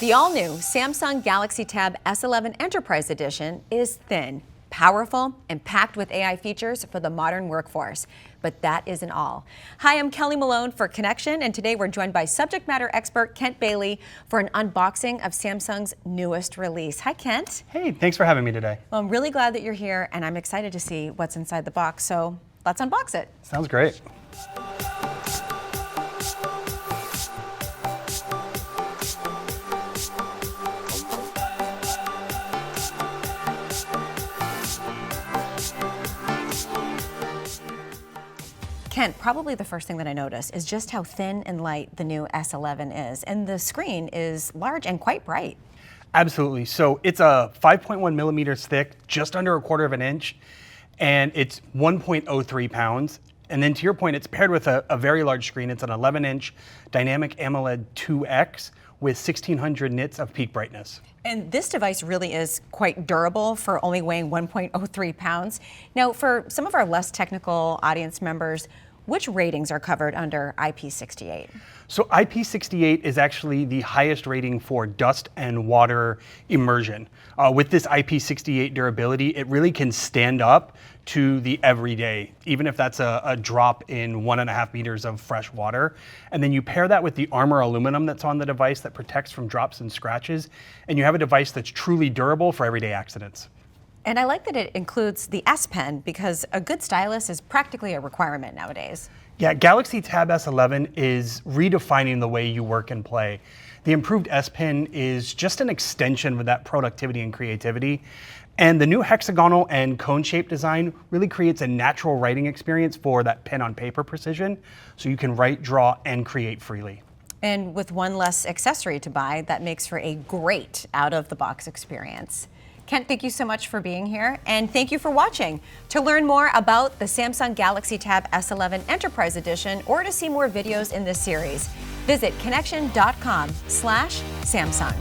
The all-new Samsung Galaxy Tab S11 Enterprise Edition is thin, powerful, and packed with AI features for the modern workforce. But that isn't all. Hi, I'm Kelly Malone for Connection, and today we're joined by subject matter expert Kent Bailey for an unboxing of Samsung's newest release. Hi, Kent. Hey, thanks for having me today. Well, I'm really glad that you're here, and I'm excited to see what's inside the box. So let's unbox it. Sounds great. Kent, probably the first thing that I noticed is just how thin and light the new S11 is, and the screen is large and quite bright. Absolutely. So it's a 5.1 millimeters thick, just under a quarter of an inch, and it's 1.03 pounds. And then to your point, it's paired with a very large screen. It's an 11-inch dynamic AMOLED 2X with 1600 nits of peak brightness. And this device really is quite durable for only weighing 1.03 pounds. Now, for some of our less technical audience members, which ratings are covered under IP68? So IP68 is actually the highest rating for dust and water immersion. With this IP68 durability, it really can stand up to the everyday, even if that's a drop in 1.5 meters of fresh water. And then you pair that with the armor aluminum that's on the device that protects from drops and scratches, and you have a device that's truly durable for everyday accidents. And I like that it includes the S Pen, because a good stylus is practically a requirement nowadays. Yeah, Galaxy Tab S11 is redefining the way you work and play. The improved S Pen is just an extension of that productivity and creativity. And the new hexagonal and cone-shaped design really creates a natural writing experience for that pen on paper precision, so you can write, draw, and create freely. And with one less accessory to buy, that makes for a great out-of-the-box experience. Kent, thank you so much for being here, and thank you for watching. To learn more about the Samsung Galaxy Tab S11 Enterprise Edition or to see more videos in this series, visit connection.com/Samsung.